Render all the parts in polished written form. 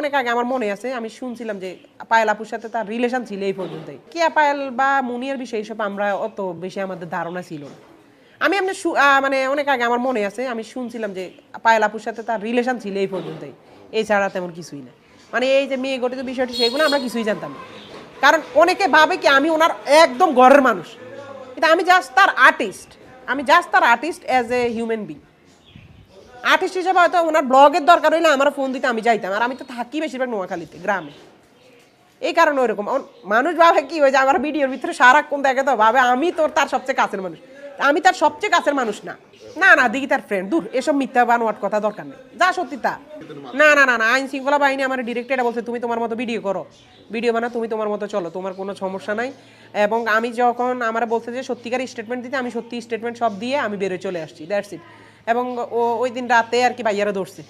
অনেক আগে আমার মনে আছে আমি শুনছিলাম যে পায়েল আপুর সাথে তার রিলেশন ছিল এই পর্যন্তই। কেয়া পায়েল বা মুনিয়ার বিষয়ে এইসব আমরা অত বেশি আমাদের ধারণা ছিল না। আমি এমনি মানে অনেক আগে আমার মনে আছে আমি শুনছিলাম যে পায়েল আপুর সাথে তার রিলেশন ছিল এই পর্যন্তই, এছাড়া তেমন কিছুই না। মানে এই যে মেয়ে গঠিত বিষয়টি সেগুলো আমরা কিছুই জানতাম না। কারণ অনেকে ভাবে কি আমি ওনার একদম ঘরের মানুষ, কিন্তু আমি জাস্ট তার আর্টিস্ট। আমি জাস্ট তার artist as a human being. Artist হিসেবে হয়তো ওনার ব্লগের দরকার হইলে আমার ফোন দিতে আমি যাইতাম, আর আমি তো থাকি বেশিরভাগ নোয়াখালীতে গ্রামে। এই কারণে ওইরকম মানুষ ভাবে কি হয়ে যায় আমার ভিডিওর ভিতরে সারাক্ষণ দেখে তো ভাবে আমি তোর তার সবচেয়ে কাছের মানুষ। আমি তার সবচেয়ে কাছের মানুষ না, না না দিকে তার ফ্রেন্ড। দূর, এসব মিথ্যা বানোয়াট কথা দরকার নেই, যা সত্যি তা। না না না না, আইন শৃঙ্খলা বাহিনী আমার ডিরেক্ট এটা বলছে তুমি তোমার মতো ভিডিও করো, ভিডিও বানা, তুমি তোমার মতো চলো, তোমার কোনো সমস্যা নাই। এবং আমি যখন আমার বলছে যে সত্যিকার স্টেটমেন্ট দিতে, আমি সত্যি স্টেটমেন্ট সব দিয়ে আমি বেরোয় চলে আসছি, দ্যাটস ইট। এবং ওই দিন রাতে আর কি ভাইয়ারা ধরছে।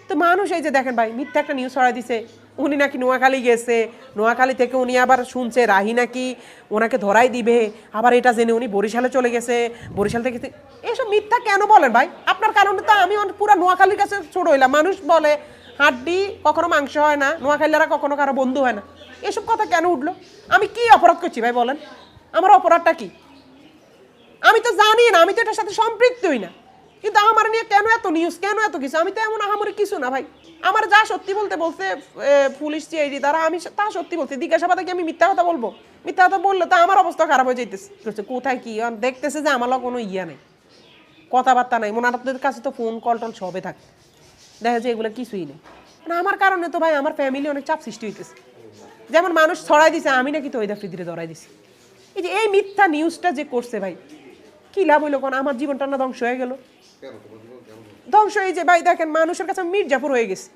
তো মানুষ এই যে দেখেন ভাই মিথ্যা একটা নিউজ ছড়াই দিছে, উনি নাকি নোয়াখালী গেছে, নোয়াখালী থেকে উনি আবার শুনছে রাহি নাকি ওনাকে ধরাই দিবে, আবার এটা জেনে উনি বরিশালে চলে গেছে, বরিশাল থেকে। এসব মিথ্যা কেন বলেন ভাই? আপনার কারণে তো আমি পুরো নোয়াখালীর কাছে ছোট হইলাম। মানুষ বলে হাড্ডি কখনো মাংস হয় না, নোয়াখালীরা কখনো কারো বন্ধু হয় না। এসব কথা কেন উঠলো? আমি কি অপরাধ করছি ভাই বলেন? আমার অপরাধটা কি? আমি তো জানি না, আমি তো এটার সাথে সম্পৃক্তই না, কিন্তু আমার নিয়ে কেন এত নিউজ, কেন এত কিছু? আমি তো এমন আহামরি কিছু না ভাই। আমার যা সত্যি বলতে বলতে পুলিশ সিআইডি দ্বারা আমি তা সত্যি বলছি। জিজ্ঞাসাবাদে কি আমি মিথ্যা কথা বলবো? মিথ্যা কথা বললে তো আমার অবস্থা খারাপ হয়ে যাইতেছে। কোথায় কি দেখতেছে যে আমার কোনো ইয়া নেই, কথাবার্তা নাই, ওনাদের কাছে তো ফোন কল টল সবে থাকে, দেখা যায় এগুলো কিছুই নেই। মানে আমার কারণে তো ভাই আমার ফ্যামিলি অনেক চাপ সৃষ্টি হইতেছে। যেমন মানুষ ছড়াই দিছে আমি নাকি তো ওই ফিদিরে ধরাই দিছি। এই যে এই মিথ্যা নিউজটা যে করছে ভাই, কি লাভ হইলো? কারণ আমার জীবনটা না ধ্বংস হয়ে গেল। ধ্বংস এই যে ভাই দেখেন মানুষের কাছে মির্জাপুর হয়ে গেছে।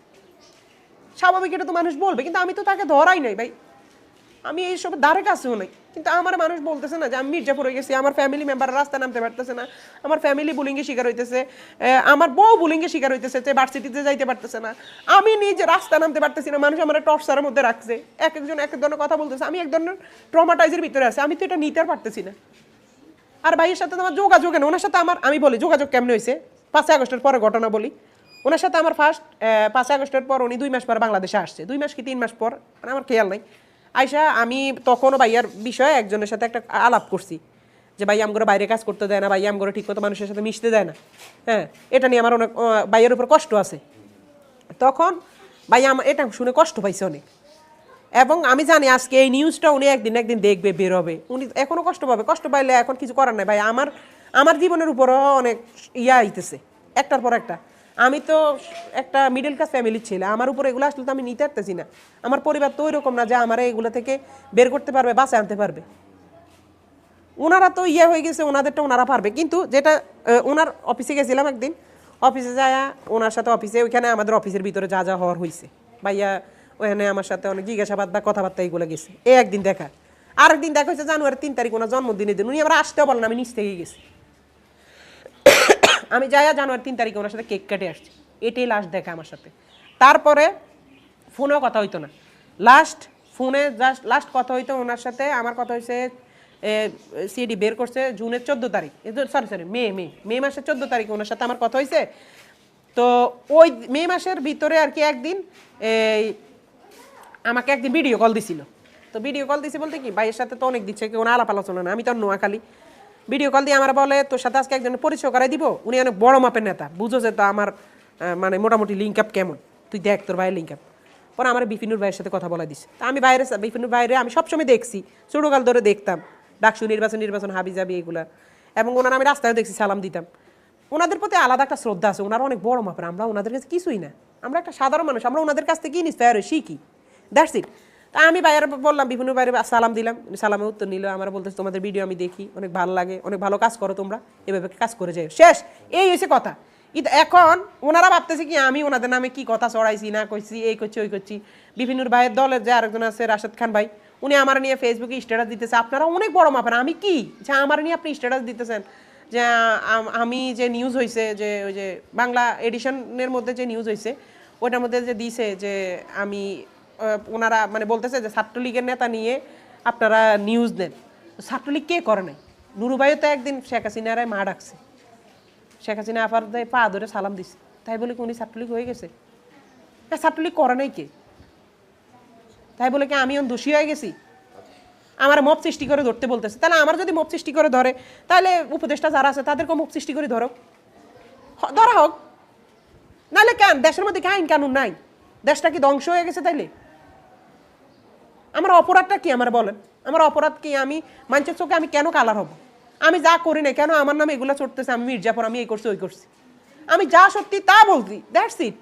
স্বাভাবিক, এটা তো মানুষ বলবে, কিন্তু আমি তো তাকে ধরাই নাই ভাই, আমি এইসব দ্বারে কাছেও নাই। কিন্তু আমার মানুষ বলতেছে না যে আমি মির্জাপুর হয়ে গেছি, আমার ফ্যামিলি মেম্বার রাস্তায় নামতে পারতেছে না, আমার ফ্যামিলি বুলিংয়ে শিকার হইতেছে, আমার বউ বুলিংয়ে শিকার হইতেছে, ভার্সিটিতে যাইতে পারতেছে না, আমি নিজে রাস্তা নামতে পারতেছি না, মানুষ আমার টর্চারের মধ্যে রাখছে, এক একজন এক এক ধরনের কথা বলতেছে, আমি এক ধরনের ট্রমাটাইজের ভিতরে আছি, আমি তো এটা নিতে আর পারতেছি না। আর ভাইয়ের সাথে আমার যোগাযোগ না, ওনার সাথে আমার, আমি বলি যোগাযোগ কেমন হয়েছে, 5 আগস্টের পরে ঘটনা বলি। ওনার সাথে আমার ফার্স্ট 5 আগস্টের পর উনি 2 মাস পর বাংলাদেশে আসছে, 2 মাস কি 3 মাস পর, মানে আমার খেয়াল নাই। আয়সা আমি তখনও ভাইয়ার বিষয়ে একজনের সাথে একটা আলাপ করছি যে ভাই আমগরে বাইরে কাজ করতে দেয় না, ভাই আমগরে ঠিক মতো মানুষের সাথে মিশতে দেয় না, হ্যাঁ, এটা নিয়ে আমার অনেক ভাইয়ের উপর কষ্ট আছে। তখন ভাই আমার এটা শুনে কষ্ট পাইছে অনেক, এবং আমি জানি আজকে এই নিউজটা উনি একদিন একদিন দেখবে, বেরোবে, উনি এখনও কষ্ট পাবে। কষ্ট পাইলে এখন কিছু করার নাই ভাই। আমার জীবনের উপরও অনেক ইয়া আইতেছে একটার পর একটা। আমি তো একটা মিডল ক্লাস ফ্যামিলির ছেলে, আমার উপর এগুলো আসলে তো আমি নিতে পারতেছি না। আমার পরিবার তো ওইরকম না যে আমার এগুলো থেকে বের করতে পারবে, বাঁচে আনতে পারবে। ওনারা তো ইয়ে হয়ে গেছে, ওনাদেরটা ওনারা পারবে। কিন্তু যেটা ওনার অফিসে গেছিলাম একদিন, অফিসে যায় ওনার সাথে অফিসে, ওইখানে আমাদের অফিসের ভিতরে যা যা হওয়ার হয়েছে ভাইয়া ওখানে আমার সাথে অনেক জিজ্ঞাসাবাদ বা কথাবার্তা এইগুলো গেছে। একদিন দেখা, আরেকদিন দেখা হয়েছে জানুয়ারি 3 তারিখ ওনার জন্মদিনের দিন, উনি আমরা আসতেও বলেন, আমি নিচ থেকেই গেছি। আমি যাই জানুয়ারি 3 তারিখে ওনার সাথে কেক কাটে আসছি, এটাই লাস্ট দেখা আমার সাথে। তারপরে ফোনেও কথা হইতো না, ফোনে লাস্ট কথা হইতো ওনার সাথে আমার কথা হয়েছে সিডি বের করছে জুনের 14 তারিখ, সরি মে মাসের 14 তারিখে ওনার সাথে আমার কথা হয়েছে। তো ওই মে মাসের ভিতরে আর কি একদিন আমাকে একদিন ভিডিও কল দিছিল। তো ভিডিও কল দিছি বলতে কি ভাইয়ের সাথে তো অনেক দিচ্ছে, কেউ আলাপ আলোচনা না, আমি তো নোয়াখালী। ভিডিও কল দিয়ে আমার বলে তোর সাথে আজকে একজনের পরিচয় করাই দিব, উনি অনেক বড় মাপের নেতা, বুঝো যে তো আমার মানে মোটামুটি লিঙ্ক আপ কেমন, তুই দেখ তোর ভাইয়ের লিঙ্ক আপ। পরে আমার বিপিনুর ভাইয়ের সাথে কথা বলা দিছে। তা আমি বিপিনুর বাইরে আমি সবসময় দেখছি, ছোটোকাল ধরে দেখতাম ডাকসু নির্বাচন হাবি যাবি এগুলা, এবং ওনারা আমি রাস্তায় দেখছি সালাম দিতাম। ওনাদের প্রতি আলাদা একটা শ্রদ্ধা আছে, ওনারা অনেক বড় মাপের, আমরা ওনাদের কাছে কিছুই না, আমরা একটা সাধারণ মানুষ, আমরা ওনাদের কাছ থেকে ইন্সপায়ার হই, শিখি, দ্যাটস ইট। তা আমি ভাইয়ের বললাম, বিভিন্ন বাইরে সালাম দিলাম, সালামে উত্তর নিল, আমার বলতেছে তোমাদের ভিডিও আমি দেখি, অনেক ভালো লাগে, অনেক ভালো কাজ করো তোমরা, এভাবে কাজ করে যাই, শেষ। এই হয়েছে কথা। এখন ওনারা ভাবতেছে কি আমি ওনাদের নামে কি কথা চড়াইছি না কইছি, এই করছি ওই করছি। বিভিন্নর ভাইয়ের দলের যে আরেকজন আছে রাশেদ খান ভাই, উনি আমার নিয়ে ফেসবুকে স্ট্যাটাস দিতেছে, আপনারা অনেক বড় মাপেন, আমি কি যে আমার নিয়ে আপনি স্ট্যাটাস দিতেছেন, যে আমি যে নিউজ হয়েছে যে ওই যে বাংলা এডিশনের মধ্যে যে নিউজ হয়েছে ওইটার মধ্যে যে দিছে যে আমি, ওনারা মানে বলতেছে যে ছাত্রলীগের নেতা নিয়ে আপনারা নিউজ দেন। ছাত্রলীগ কে করে নাই? নুরুভাইও তো একদিন শেখ হাসিনার মা ডাকছে, শেখ হাসিনা আফার পা ধরে সালাম দিছে, তাই বলে কি উনি ছাত্রলীগ হয়ে গেছে? ছাত্রলীগ করে নাই কে? তাই বলে কি আমি দোষী হয়ে গেছি? আমার মব সৃষ্টি করে ধরতে বলতেছে, তাহলে আমার যদি মব সৃষ্টি করে ধরে, তাহলে উপদেষ্টা যারা আছে তাদেরকে মব সৃষ্টি করে ধরো, ধরা হোক। নাহলে কেন দেশের মধ্যে কি আইন কানুন নাই? দেশটা কি ধ্বংস হয়ে গেছে? তাইলে আমার অপরাধটা কি? আমার বলেন, আমার অপরাধ কি? আমি মানুষের চোখে আমি কেন কালার হব? আমি যা করি না কেন আমার নামে এগুলো চড়তেছে, আমি মির্জাপুর, আমি এই করছি ওই করছি, আমি যা সত্যি তা বলছি, দ্যাটস ইট।